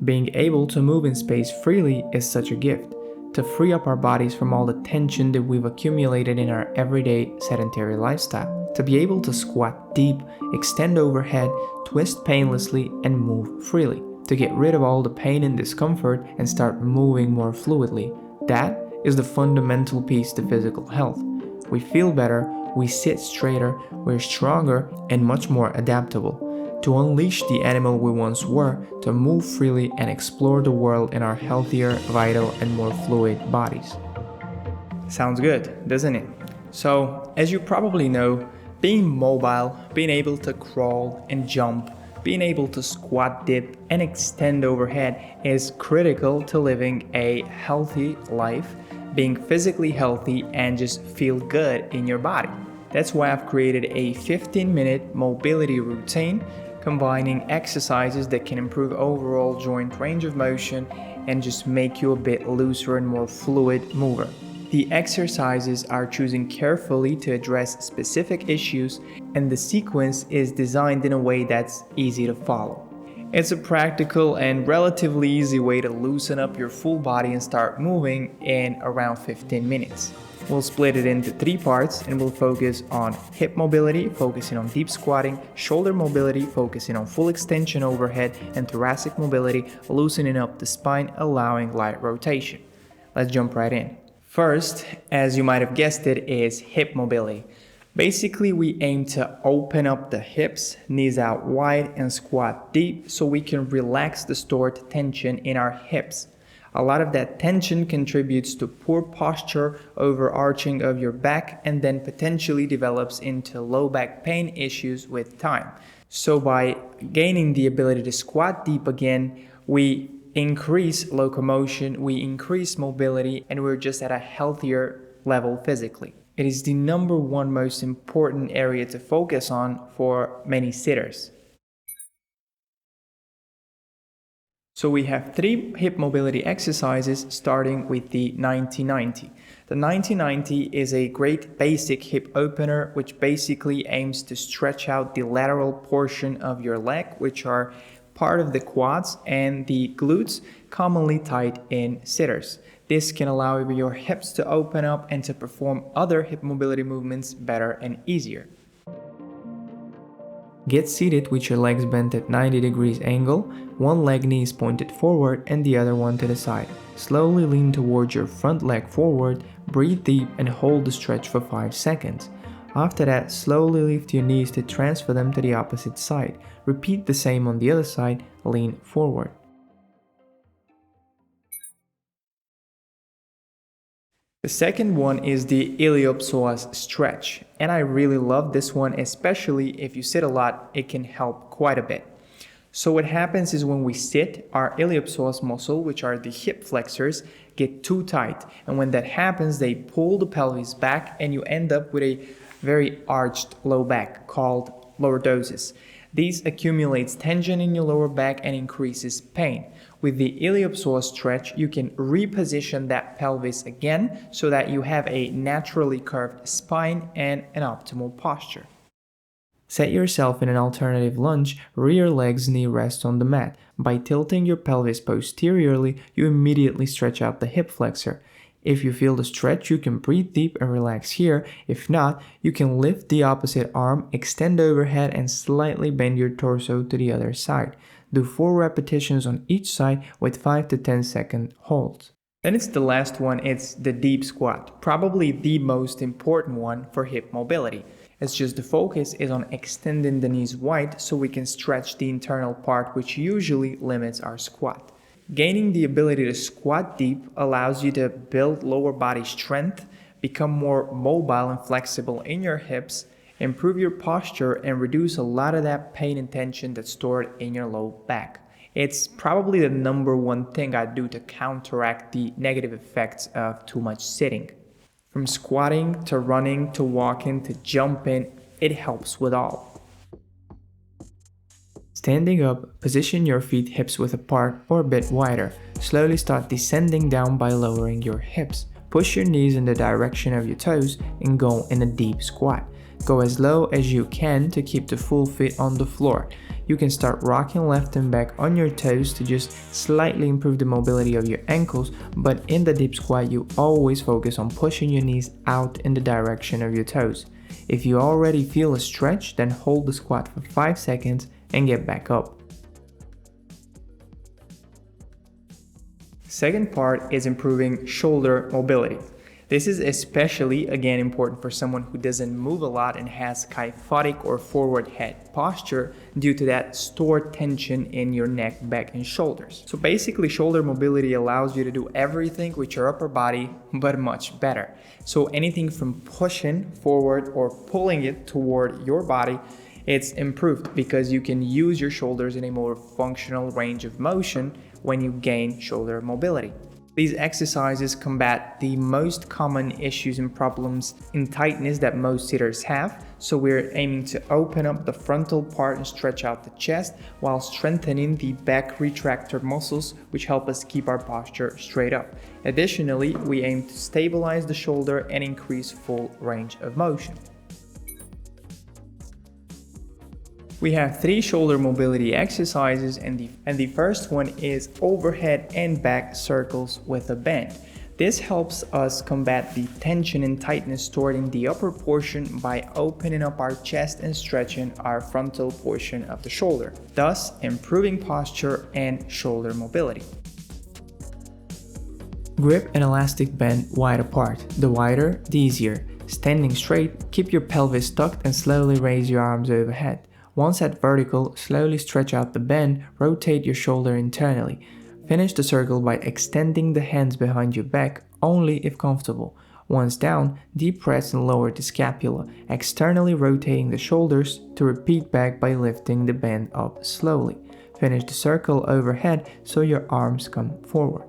Being able to move in space freely is such a gift, to free up our bodies from all the tension that we've accumulated in our everyday sedentary lifestyle, to be able to squat deep, extend overhead, twist painlessly, and move freely, to get rid of all the pain and discomfort and start moving more fluidly. That is the fundamental piece to physical health. We feel better, we sit straighter, we're stronger, and much more adaptable. To unleash the animal we once were, to move freely and explore the world in our healthier, vital, and more fluid bodies. Sounds good, doesn't it? So, as you probably know, being mobile, being able to crawl and jump, being able to squat, dip, and extend overhead is critical to living a healthy life, being physically healthy, and just feel good in your body. That's why I've created a 15-minute mobility routine combining exercises that can improve overall joint range of motion and just make you a bit looser and more fluid mover. The exercises are chosen carefully to address specific issues, and the sequence is designed in a way that's easy to follow. It's a practical and relatively easy way to loosen up your full body and start moving in around 15 minutes. We'll split it into 3 parts and we'll focus on hip mobility, focusing on deep squatting, shoulder mobility, focusing on full extension overhead, and thoracic mobility, loosening up the spine, allowing light rotation. Let's jump right in. First, as you might have guessed it, is hip mobility. Basically, we aim to open up the hips, knees out wide, and squat deep so we can relax the stored tension in our hips. A lot of that tension contributes to poor posture, overarching of your back, and then potentially develops into low back pain issues with time. So by gaining the ability to squat deep again, we increase locomotion, we increase mobility, and we're just at a healthier level physically. It is the number one most important area to focus on for many sitters. So we have 3 hip mobility exercises, starting with the 90-90. The 90-90 is a great basic hip opener which basically aims to stretch out the lateral portion of your leg, which are part of the quads and the glutes, commonly tight in sitters. This can allow your hips to open up and to perform other hip mobility movements better and easier. Get seated with your legs bent at 90 degrees angle, one leg knee is pointed forward and the other one to the side. Slowly lean towards your front leg forward, breathe deep and hold the stretch for 5 seconds. After that, slowly lift your knees to transfer them to the opposite side. Repeat the same on the other side, lean forward. The second one is the iliopsoas stretch, and I really love this one, especially if you sit a lot, it can help quite a bit. So what happens is when we sit, our iliopsoas muscle, which are the hip flexors, get too tight, and when that happens, they pull the pelvis back and you end up with a very arched low back called lordosis. This accumulates tension in your lower back and increases pain. With the iliopsoas stretch, you can reposition that pelvis again so that you have a naturally curved spine and an optimal posture. Set yourself in an alternative lunge, rear legs knee rest on the mat. By tilting your pelvis posteriorly, you immediately stretch out the hip flexor. If you feel the stretch, you can breathe deep and relax here. If not, you can lift the opposite arm, extend overhead, and slightly bend your torso to the other side. Do 4 repetitions on each side with 5 to 10 second holds. Then it's the last one, it's the deep squat, probably the most important one for hip mobility. It's just the focus is on extending the knees wide so we can stretch the internal part, which usually limits our squat. Gaining the ability to squat deep allows you to build lower body strength, become more mobile and flexible in your hips, improve your posture, and reduce a lot of that pain and tension that's stored in your low back. It's probably the number one thing I do to counteract the negative effects of too much sitting. From squatting to running to walking to jumping, it helps with all. Standing up, position your feet hips width apart or a bit wider. Slowly start descending down by lowering your hips. Push your knees in the direction of your toes and go in a deep squat. Go as low as you can to keep the full fit on the floor. You can start rocking left and back on your toes to just slightly improve the mobility of your ankles, but in the deep squat you always focus on pushing your knees out in the direction of your toes. If you already feel a stretch, then hold the squat for 5 seconds and get back up. Second part is improving shoulder mobility. This is especially, again, important for someone who doesn't move a lot and has kyphotic or forward head posture due to that stored tension in your neck, back, and shoulders. So basically, shoulder mobility allows you to do everything with your upper body, but much better. So anything from pushing forward or pulling it toward your body, it's improved because you can use your shoulders in a more functional range of motion when you gain shoulder mobility. These exercises combat the most common issues and problems in tightness that most sitters have, so we're aiming to open up the frontal part and stretch out the chest while strengthening the back retractor muscles, which help us keep our posture straight up. Additionally, we aim to stabilize the shoulder and increase full range of motion. We have 3 shoulder mobility exercises, and the first one is overhead and back circles with a band. This helps us combat the tension and tightness stored in the upper portion by opening up our chest and stretching our frontal portion of the shoulder, thus improving posture and shoulder mobility. Grip and elastic band wide apart. The wider, the easier. Standing straight, keep your pelvis tucked and slowly raise your arms overhead. Once at vertical, slowly stretch out the bend, rotate your shoulder internally. Finish the circle by extending the hands behind your back, only if comfortable. Once down, deep press and lower the scapula, externally rotating the shoulders to repeat back by lifting the band up slowly. Finish the circle overhead so your arms come forward.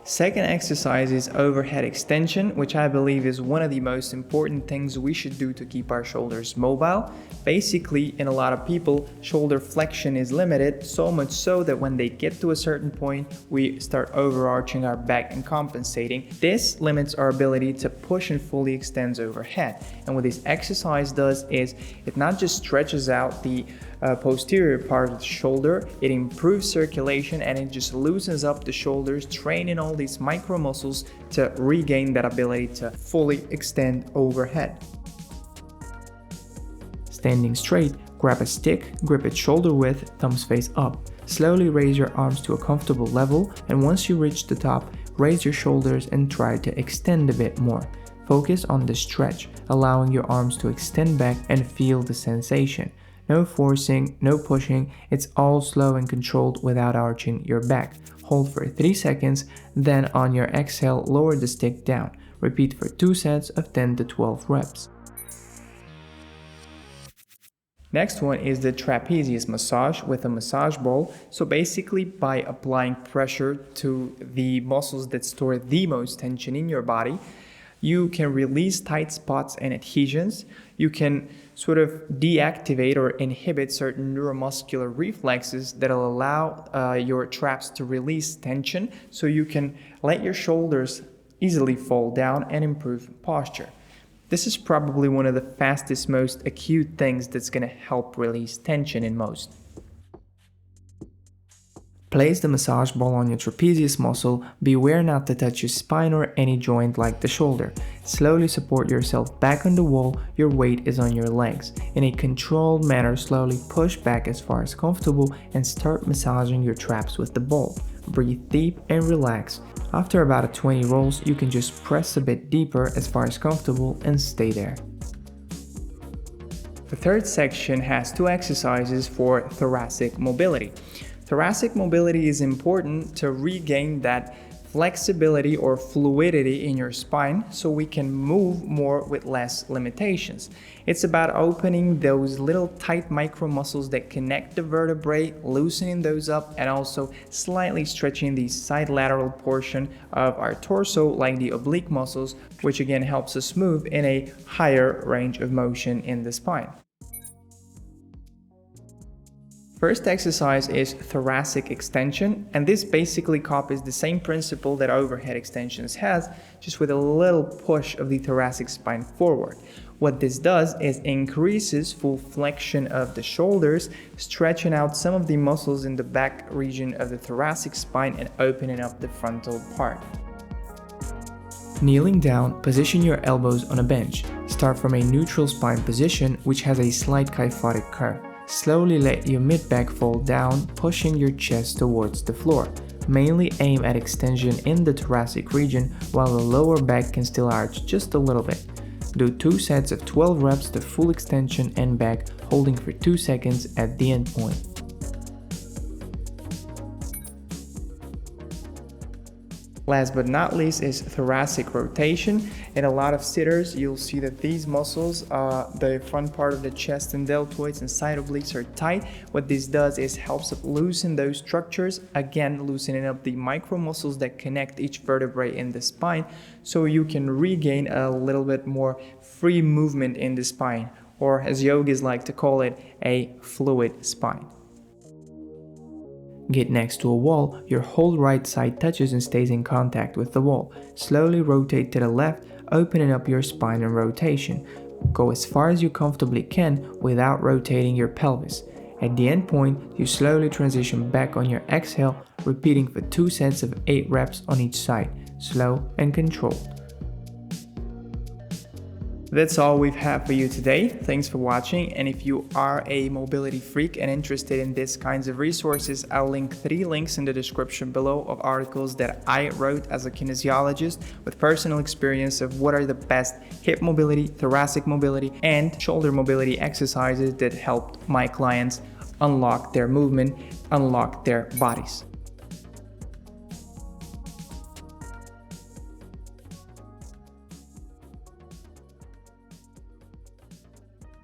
Second exercise is overhead extension, which I believe is one of the most important things we should do to keep our shoulders mobile. Basically, in a lot of people, shoulder flexion is limited, so much so that when they get to a certain point, we start overarching our back and compensating. This limits our ability to push and fully extend overhead. And what this exercise does is it not just stretches out the posterior part of the shoulder, it improves circulation and it just loosens up the shoulders, training all these micro muscles to regain that ability to fully extend overhead. Standing straight, grab a stick, grip it shoulder width, thumbs face up. Slowly raise your arms to a comfortable level, and once you reach the top, raise your shoulders and try to extend a bit more. Focus on the stretch, allowing your arms to extend back and feel the sensation. No forcing, no pushing, it's all slow and controlled without arching your back. Hold for 3 seconds, then on your exhale, lower the stick down. Repeat for 2 sets of 10 to 12 reps. Next one is the trapezius massage with a massage ball. So basically, by applying pressure to the muscles that store the most tension in your body, you can release tight spots and adhesions. You can sort of deactivate or inhibit certain neuromuscular reflexes that will allow your traps to release tension, so you can let your shoulders easily fall down and improve posture. This is probably one of the fastest, most acute things that's going to help release tension in most. Place the massage ball on your trapezius muscle. Beware not to touch your spine or any joint like the shoulder. Slowly support yourself back on the wall. Your weight is on your legs. In a controlled manner, slowly push back as far as comfortable and start massaging your traps with the ball. Breathe deep and relax. After about 20 rolls, you can just press a bit deeper as far as comfortable and stay there. The third section has 2 exercises for thoracic mobility. Thoracic mobility is important to regain that flexibility or fluidity in your spine so we can move more with less limitations. It's about opening those little tight micro muscles that connect the vertebrae, loosening those up, and also slightly stretching the side lateral portion of our torso like the oblique muscles, which again helps us move in a higher range of motion in the spine. First exercise is thoracic extension, and this basically copies the same principle that overhead extensions has, just with a little push of the thoracic spine forward. What this does is increases full flexion of the shoulders, stretching out some of the muscles in the back region of the thoracic spine and opening up the frontal part. Kneeling down, position your elbows on a bench. Start from a neutral spine position, which has a slight kyphotic curve. Slowly let your mid-back fall down, pushing your chest towards the floor. Mainly aim at extension in the thoracic region, while the lower back can still arch just a little bit. Do 2 sets of 12 reps to full extension and back, holding for 2 seconds at the end point. Last but not least is thoracic rotation. In a lot of sitters, you'll see that these muscles, the front part of the chest and deltoids and side obliques are tight. What this does is helps loosen those structures, again loosening up the micro muscles that connect each vertebrae in the spine, so you can regain a little bit more free movement in the spine, or as yogis like to call it, a fluid spine. Get next to a wall, your whole right side touches and stays in contact with the wall. Slowly rotate to the left, opening up your spine in rotation. Go as far as you comfortably can without rotating your pelvis. At the end point, you slowly transition back on your exhale, repeating for 2 sets of 8 reps on each side, slow and controlled. That's all we've had for you today. Thanks for watching, and if you are a mobility freak and interested in these kinds of resources, I'll link 3 links in the description below of articles that I wrote as a kinesiologist with personal experience of what are the best hip mobility, thoracic mobility, and shoulder mobility exercises that helped my clients unlock their movement, unlock their bodies.